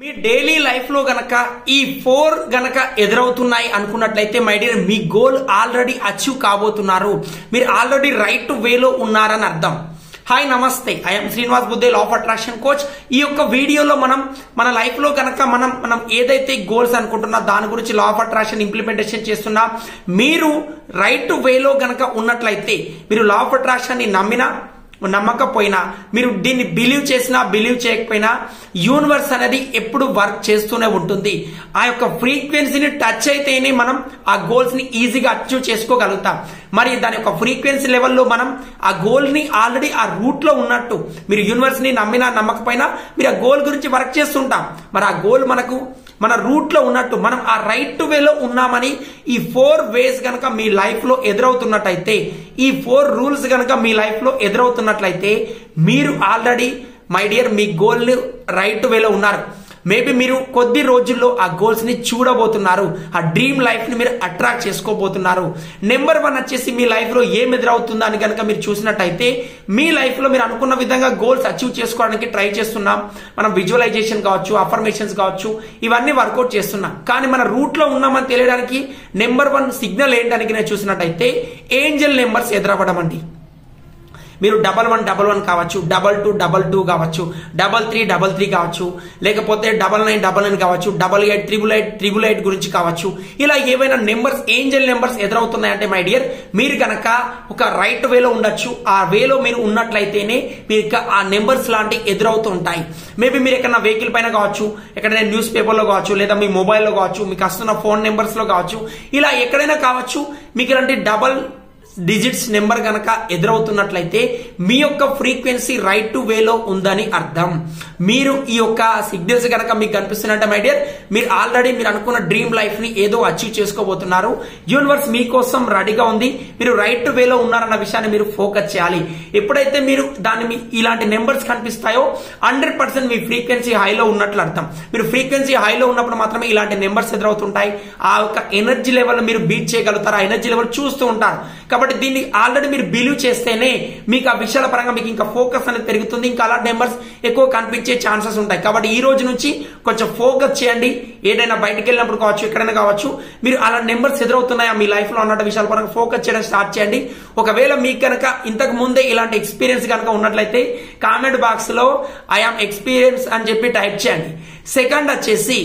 మీ daily life లో గనక ఈ 4 గనక ఎదురవుతున్నాయి అనుకున్నట్లయితే మై డియర్ మీ గోల్ ఆల్రెడీ అచీవ్ కాబోతున్నారు. మీరు ఆల్రెడీ రైట్ వేలో ఉన్నారని అర్థం. హాయ్ నమస్తే, ఐఎమ్ శ్రీనివాస్ బుద్ధే, లా ఆఫ్ అట్రాక్షన్ కోచ్. ఈ యొక్క వీడియోలో మనం మన లైఫ్ లో కనుక మనం ఏదైతే గోల్స్ అనుకుంటున్నా దాని గురించి లా ఆఫ్ అట్రాక్షన్ ఇంప్లిమెంటేషన్ చేస్తున్నా మీరు రైట్ వేలో గనక ఉన్నట్లయితే, మీరు లా ఆఫ్ అట్రాక్షన్ ని నమ్మకపోయినా, మీరు దీన్ని బిలీవ్ చేసినా బిలీవ్ చేయకపోయినా యూనివర్స్ అనేది ఎప్పుడు వర్క్ చేస్తూనే ఉంటుంది. ఆ యొక్క ఫ్రీక్వెన్సీని టచ్ అయితేనే మనం ఆ గోల్స్ ని ఈజీగా అచీవ్ చేసుకోగలుగుతాం. మరి దాని యొక్క ఫ్రీక్వెన్సీ లెవెల్లో మనం ఆ గోల్ ని ఆల్రెడీ ఆ రూట్ లో ఉన్నట్టు, మీరు యూనివర్స్ ని నమ్మినా నమ్మకపోయినా మీరు ఆ గోల్ గురించి వర్క్ చేస్తుంటాం. మరి ఆ గోల్ మన రూట్ లో ఉన్నట్టు మనం ఆ రైట్ వేలో ఉన్నామని ఈ 4 వేస్ గనక మీ లైఫ్ లో ఎదురవుతున్నట్టయితే, ఈ 4 రూల్స్ గనక మీ లైఫ్ లో ఎదురవుతున్నట్లయితే మీరు ఆల్రెడీ మై డియర్ మీ గోల్ ని రైట్ వేలో ఉన్నారు. మేబీ మీరు కొద్ది రోజుల్లో ఆ గోల్స్ ని చూడబోతున్నారు. ఆ డ్రీమ్ లైఫ్ ని మీరు అట్రాక్ట్ చేసుకోబోతున్నారు. నెంబర్ 1 వచ్చేసి మీ లైఫ్ లో ఏం ఎదురవుతుందా అని కనుక మీరు చూసినట్టయితే, మీ లైఫ్ లో మీరు అనుకున్న విధంగా గోల్స్ అచీవ్ చేసుకోవడానికి ట్రై చేస్తున్నాం. మనం విజువలైజేషన్ కావచ్చు, అఫర్మేషన్స్ కావచ్చు, ఇవన్నీ వర్కౌట్ చేస్తున్నాం. కానీ మన రూట్ లో ఉన్నామని తెలియడానికి నెంబర్ 1 సిగ్నల్ ఏంటని నేను చూసినట్టయితే ఏంజల్ నెంబర్స్ ఎదురవ్వడం అండి. మీరు 1111 కావచ్చు, 2222 కావచ్చు, 3333 కావచ్చు, లేకపోతే 9999 కావచ్చు, 888888 గురించి కావచ్చు. ఇలా ఏవైనా నెంబర్స్ ఏంజల్ నెంబర్స్ ఎదురవుతున్నాయంటే మై డియర్ మీరు కనుక ఒక రైట్ వేలో ఉండొచ్చు. ఆ వేలో మీరు ఉన్నట్లయితేనే మీకు ఆ నెంబర్స్ లాంటివి ఎదురవుతూ ఉంటాయి. మేబీ మీరు ఎక్కడైనా వెహికల్ పైన కావచ్చు, ఎక్కడైనా న్యూస్ పేపర్లో కావచ్చు, లేదా మీ మొబైల్లో కావచ్చు, మీకు వస్తున్న ఫోన్ నెంబర్స్ లో కావచ్చు, ఇలా ఎక్కడైనా కావచ్చు. మీకు ఇలాంటి డబల్ డిజిట్స్ నెంబర్ గనక ఎదురవుతున్నట్లయితే మీ యొక్క ఫ్రీక్వెన్సీ రైట్ వేలో ఉందని అర్థం. మీరు ఈ యొక్క సిగ్నల్స్ గనక మీకు కనిపిస్తున్నట్టే మై డియర్ మీరు ఆల్రెడీ మీరు అనుకున్న డ్రీమ్ లైఫ్ ని ఏదో అచీవ్ చేసుకోబోతున్నారు. యూనివర్స్ మీకోసం రెడీగా ఉంది. మీరు రైట్ వేలో ఉన్నారన్న విషయాన్ని మీరు ఫోకస్ చేయాలి. ఎప్పుడైతే మీరు దాన్ని ఇలాంటి నెంబర్స్ కనిపిస్తాయో 100% మీ ఫ్రీక్వెన్సీ హైలో ఉన్నట్లు అర్థం. మీరు ఫ్రీక్వెన్సీ హైలో ఉన్నప్పుడు మాత్రమే ఇలాంటి నెంబర్స్ ఎదురవుతుంటాయి. ఆ యొక్క ఎనర్జీ లెవెల్ మీరు బీట్ చేయగలుగుతారు. ఆ ఎనర్జీ లెవెల్ చూస్తూ ఉంటారు. కాబట్టి దీన్ని ఆల్రెడీ మీరు బిలీవ్ చేస్తేనే మీకు ఆ విషయాల పరంగా మీకు ఇంకా ఫోకస్ అనేది పెరుగుతుంది. ఇంకా అలాంటి నెంబర్స్ ఎక్కువ కనిపించే ఛాన్సెస్ ఉంటాయి. కాబట్టి ఈ రోజు నుంచి కొంచెం ఫోకస్ చేయండి. ఏదైనా బయటకు వెళ్ళినప్పుడు కావచ్చు, ఎక్కడైనా కావచ్చు, మీరు అలాంటి నెంబర్స్ ఎదురవుతున్నాయా మీ లైఫ్ లో అన్న విషయాల పరంగా ఫోకస్ చేయడం స్టార్ట్ చేయండి. ఒకవేళ మీకు కనుక ఇంతకు ముందే ఇలాంటి ఎక్స్పీరియన్స్ కనుక ఉన్నట్లయితే కామెంట్ బాక్స్ లో ఐఆమ్ ఎక్స్పీరియన్స్ అని చెప్పి టైప్ చేయండి. సెకండ్ వచ్చేసి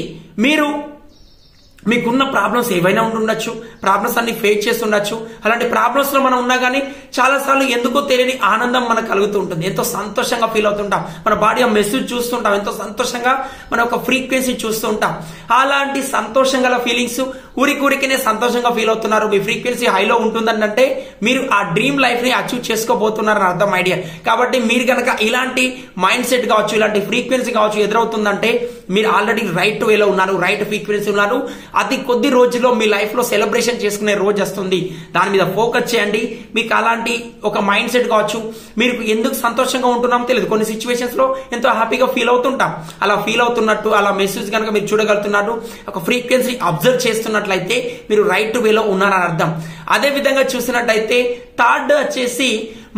మీకున్న ప్రాబ్లమ్స్ ఏవైనా ఉండొచ్చు, ప్రాబ్లమ్స్ అన్ని ఫేస్ చేస్తుండొచ్చు. అలాంటి ప్రాబ్లమ్స్ లో మనం ఉన్నా కానీ చాలాసార్లు ఎందుకో తెలియని ఆనందం మనకు కలుగుతూ ఉంటుంది. ఎంతో సంతోషంగా ఫీల్ అవుతుంటాం. మన బాడీ ఆ మెసేజ్ చూస్తుంటాం. ఎంతో సంతోషంగా మన ఒక ఫ్రీక్వెన్సీ చూస్తూ ఉంటాం. అలాంటి సంతోషం గల ఫీలింగ్స్ ఊరికనే సంతోషంగా ఫీల్ అవుతున్నారు. మీ ఫ్రీక్వెన్సీ హైలో ఉంటుందంటే మీరు ఆ డ్రీమ్ లైఫ్ ని అచీవ్ చేసుకోబోతున్నారని అర్థం ఐడియా. కాబట్టి మీరు కనుక ఇలాంటి మైండ్ సెట్ కావచ్చు, ఇలాంటి ఫ్రీక్వెన్సీ కావచ్చు ఎదురవుతుందంటే మీరు ఆల్రెడీ రైట్ వేలో ఉన్నారు, రైట్ ఫ్రీక్వెన్సీ ఉన్నారు. అతి కొద్ది రోజుల్లో మీ లైఫ్ లో సెలబ్రేషన్ చేసుకునే రోజు వస్తుంది. దాని మీద ఫోకస్ చేయండి. మీకు అలాంటి ఒక మైండ్ సెట్ కావచ్చు. మీరు ఎందుకు సంతోషంగా ఉంటున్నామో తెలియదు. కొన్ని సిచ్యువేషన్స్ లో ఎంతో హ్యాపీగా ఫీల్ అవుతుంటాం. అలా ఫీల్ అవుతున్నట్టు, అలా మెసేజ్ కనుక మీరు చూడగలుగుతున్నట్టు, ఒక ఫ్రీక్వెన్సీ అబ్జర్వ్ చేస్తున్నట్లయితే మీరు రైట్ వేలో ఉన్నారని అర్థం. అదే విధంగా చూసినట్టయితే థర్డ్ వచ్చేసి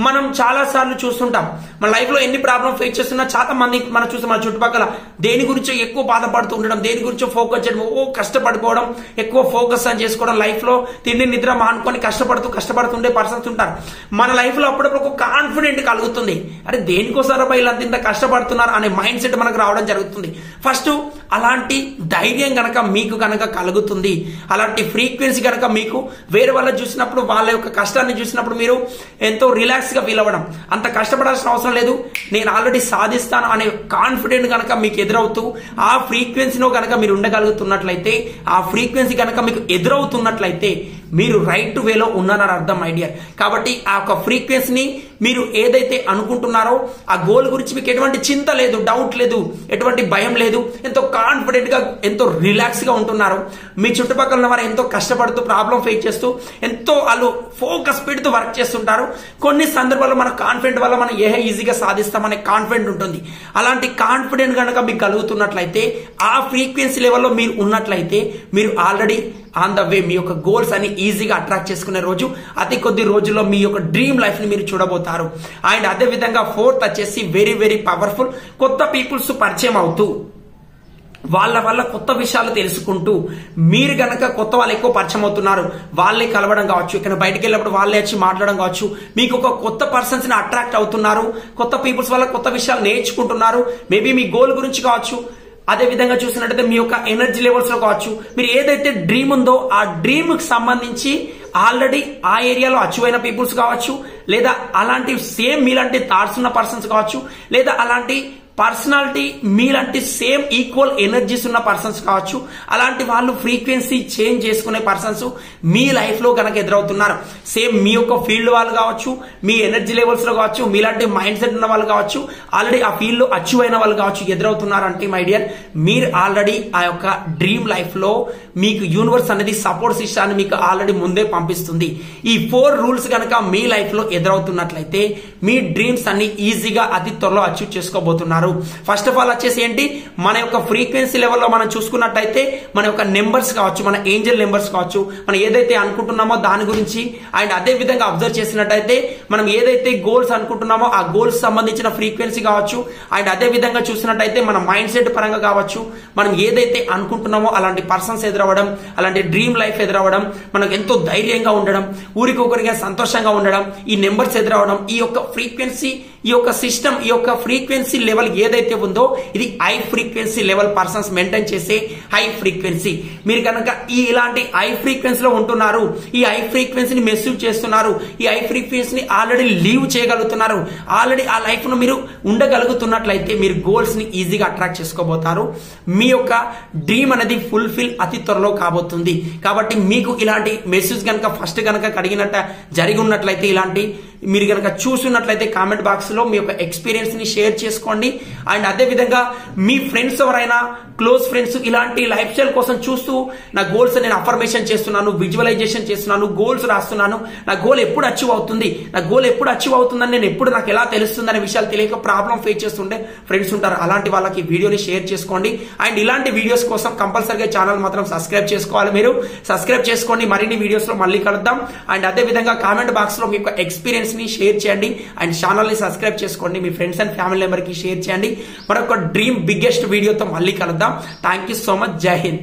మనం చాలా సార్లు చూస్తుంటాం. మన లైఫ్ లో ఎన్ని ప్రాబ్లమ్ ఫేస్ చేస్తున్నా చాలా మంది మనం చూస్తాం. మన చుట్టుపక్కల దేని గురించో ఎక్కువ బాధపడుతూ ఉండడం, దేని గురించో ఫోకస్ చేయడం, కష్టపడిపోవడం, ఎక్కువ ఫోకస్ అని చేసుకోవడం, లైఫ్ లో తిండి నిద్ర మానుకొని కష్టపడుతుండే పర్సన్స్ ఉంటారు. మన లైఫ్ లో అప్పుడప్పుడు ఒక కాన్ఫిడెంట్ కలుగుతుంది. అరే దేనికోసారా వీళ్ళంత ఇంత కష్టపడుతున్నారు అనే మైండ్ సెట్ మనకు రావడం జరుగుతుంది. ఫస్ట్ అలాంటి ధైర్యం గనక మీకు గనక కలుగుతుంది, అలాంటి ఫ్రీక్వెన్సీ గనక మీకు వేరే వాళ్ళని చూసినప్పుడు, వాళ్ళ యొక్క కష్టాన్ని చూసినప్పుడు మీరు ఎంతో రిలాక్స్ గా ఫీల్ అవ్వడం, అంత కష్టపడాల్సిన అవసరం లేదు, నేను ఆల్రెడీ సాధిస్తాను అనే కాన్ఫిడెంట్ కనుక మీకు ఎదురవుతూ ఆ ఫ్రీక్వెన్సీలో కనుక మీరు ఉండగలుగుతున్నట్లయితే, ఆ ఫ్రీక్వెన్సీ కనుక మీకు ఎదురవుతున్నట్లయితే మీరు రైట్ వేలో ఉన్నారని అర్థం ఐడియా. కాబట్టి ఆ యొక్క ఫ్రీక్వెన్సీని మీరు ఏదైతే అనుకుంటున్నారో ఆ గోల్ గురించి మీకు ఎటువంటి చింత లేదు, డౌట్ లేదు, ఎటువంటి భయం లేదు, ఎంతో కాన్ఫిడెంట్ గా ఎంతో రిలాక్స్ గా ఉంటున్నారు. మీ చుట్టుపక్కల ఉన్న వారు ఎంతో కష్టపడుతూ ప్రాబ్లం ఫేస్ చేస్తూ ఎంతో వాళ్ళు ఫోకస్ పెడుతూ వర్క్ చేస్తుంటారు. కొన్ని సందర్భాల్లో మన కాన్ఫిడెంట్ వల్ల మనం ఈజీగా సాధిస్తామనే కాన్ఫిడెంట్ ఉంటుంది. అలాంటి కాన్ఫిడెంట్ కనుక మీకు కలుగుతున్నట్లయితే, ఆ ఫ్రీక్వెన్సీ లెవెల్లో మీరు ఉన్నట్లయితే మీరు ఆల్రెడీ ఆన్ ద వే మీ యొక్క గోల్స్ అని ఈజీగా అట్రాక్ట్ చేసుకునే రోజు అతి కొద్ది రోజుల్లో మీ యొక్క డ్రీమ్ లైఫ్ ని మీరు చూడబోతారు. అండ్ అదే విధంగా 4th వచ్చేసి వెరీ వెరీ పవర్ఫుల్, కొత్త పీపుల్స్ పరిచయం అవుతూ వాళ్ళ వల్ల కొత్త విషయాలు తెలుసుకుంటూ మీరు గనక కొత్త వాళ్ళు ఎక్కువ పరిచయం అవుతున్నారు, వాళ్ళే కలవడం కావచ్చు, ఇక్కడ బయటకు వెళ్ళినప్పుడు వాళ్ళే వచ్చి మాట్లాడడం కావచ్చు, మీకు ఒక కొత్త పర్సన్స్ ని అట్రాక్ట్ అవుతున్నారు, కొత్త పీపుల్స్ వల్ల కొత్త విషయాలు నేర్చుకుంటున్నారు, మేబీ మీ గోల్ గురించి కావచ్చు. అదే విధంగా చూసినట్టయితే మీ యొక్క ఎనర్జీ లెవెల్స్ లో కావచ్చు, మీరు ఏదైతే డ్రీమ్ ఉందో ఆ డ్రీమ్ కి సంబంధించి ఆల్రెడీ ఆ ఏరియాలో అచీవ్ అయిన పీపుల్స్ కావచ్చు, లేదా అలాంటి సేమ్ మీలాంటి థాట్స్ ఉన్న పర్సన్స్ కావచ్చు, లేదా అలాంటి పర్సనాలిటీ మీలాంటి సేమ్ ఈక్వల్ ఎనర్జీస్ ఉన్న పర్సన్స్ కావచ్చు. అలాంటి వాళ్ళు ఫ్రీక్వెన్సీ చేంజ్ చేసుకునే పర్సన్స్ మీ లైఫ్ లో కనుక ఎదురవుతున్నారు. సేమ్ మీ యొక్క ఫీల్డ్ వాళ్ళు కావచ్చు, మీ ఎనర్జీ లెవెల్స్ లో కావచ్చు, మీలాంటి మైండ్ సెట్ ఉన్న వాళ్ళు కావచ్చు, ఆల్రెడీ ఆ ఫీల్డ్ లో అచీవ్ అయిన వాళ్ళు కావచ్చు ఎదురవుతున్నారు అంటే మై డియర్, మీరు ఆల్రెడీ ఆ యొక్క డ్రీమ్ లైఫ్ లో మీకు యూనివర్స్ అనేది సపోర్ట్ సిస్టాన్ని మీకు ఆల్రెడీ ముందే పంపిస్తుంది. ఈ 4 రూల్స్ కనుక మీ లైఫ్ లో ఎదురవుతున్నట్లయితే మీ డ్రీమ్స్ అన్ని ఈజీగా అతి త్వరలో అచీవ్ చేసుకోబోతున్నారు. ఫస్ట్ ఆఫ్ ఆల్ వచ్చేసి ఏంటి, మన యొక్క ఫ్రీక్వెన్సీ లెవెల్లో మనం చూసుకున్నట్టయితే మన యొక్క నెంబర్స్ కావచ్చు, మన ఏంజల్ నెంబర్స్ కావచ్చు, మనం ఏదైతే అనుకుంటున్నామో దాని గురించి, అండ్ అదే విధంగా అబ్జర్వ్ చేసినట్టయితే మనం ఏదైతే గోల్స్ అనుకుంటున్నామో ఆ గోల్స్ సంబంధించిన ఫ్రీక్వెన్సీ కావచ్చు, అండ్ అదే విధంగా చూసినట్టయితే మన మైండ్ సెట్ పరంగా కావచ్చు, మనం ఏదైతే అనుకుంటున్నామో అలాంటి పర్సన్స్ ఎదురవ్వడం, అలాంటి డ్రీమ్ లైఫ్ ఎదురవ్వడం, మనకు ఎంతో ధైర్యంగా ఉండడం, ఊరికొకరిగా సంతోషంగా ఉండడం, ఈ నెంబర్స్ ఎదురవ్వడం, ఈ యొక్క ఫ్రీక్వెన్సీ, ఈ యొక్క సిస్టమ్, ఈ యొక్క ఫ్రీక్వెన్సీ లెవెల్ ఏదైతే ఉందో ఇది high frequency level persons maintain చేసే హై ఫ్రీక్వెన్సీ. మీరు కనుక ఇలాంటి హై ఫ్రీక్వెన్సీలో ఉంటున్నారు, ఈ హై ఫ్రీక్వెన్సీని మెసేజ్ చేస్తున్నారు, ఈ హై ఫ్రీక్వెన్సీని ఆల్రెడీ లీవ్ చేయగలుగుతున్నారు, ఆల్రెడీ ఆ లైఫ్ ను మీరు ఉండగలుగుతున్నట్లయితే మీరు గోల్స్ ని ఈజీగా అట్రాక్ట్ చేసుకోబోతారు. మీ యొక్క డ్రీమ్ అనేది ఫుల్ఫిల్ అతి త్వరలో కాబోతుంది. కాబట్టి మీకు ఇలాంటి మెసేజ్ కనుక ఫస్ట్ కనుక జరిగి ఉన్నట్లయితే, ఇలాంటి మీరు కనుక చూస్తున్నట్లయితే కామెంట్ బాక్స్ లో మీ యొక్క ఎక్స్పీరియన్స్ ని షేర్ చేసుకోండి. అండ్ అదే విధంగా మీ ఫ్రెండ్స్ ఎవరైనా క్లోజ్ ఫ్రెండ్స్ ఇలాంటి లైఫ్ స్టైల్ కోసం చూస్తూ నా గోల్స్ నేను అఫర్మేషన్ చేస్తున్నాను, విజువలైజేషన్ చేస్తున్నాను, గోల్స్ రాస్తున్నాను, నా గోల్ ఎప్పుడు అచీవ్ అవుతుంది, నా గోల్ ఎప్పుడు అచీవ్ అవుతుందని నేను ఎప్పుడు నాకు ఎలా తెలుస్తుంది అనే విషయాలు తెలియక ప్రాబ్లం ఫేస్ చేస్తుండే ఫ్రెండ్స్ ఉంటారు. అలాంటి వాళ్ళకి వీడియోని షేర్ చేసుకోండి. అండ్ ఇలాంటి వీడియోస్ కోసం కంపల్సరీగా ఛానల్ మాత్రం సబ్స్క్రైబ్ చేసుకోవాలి. మీరు సబ్స్క్రైబ్ చేసుకోండి. మరిన్ని వీడియోస్ లో మళ్ళీ కలుద్దాం. అండ్ అదే విధంగా కామెంట్ బాక్స్ లో మీ యొక్క ఎక్స్పీరియన్స్ ని షేర్ చేయండి. అండ్ ఛానల్ ని సబ్స్క్రైబ్ చేసుకోండి. మీ ఫ్రెండ్స్ అండ్ ఫ్యామిలీ మెంబర్ కి షేర్ చేయండి. మరొక డ్రీమ్ బిగ్గెస్ట్ వీడియోతో మళ్ళీ కలుద్దాం. Thank you so much. జై హింద్.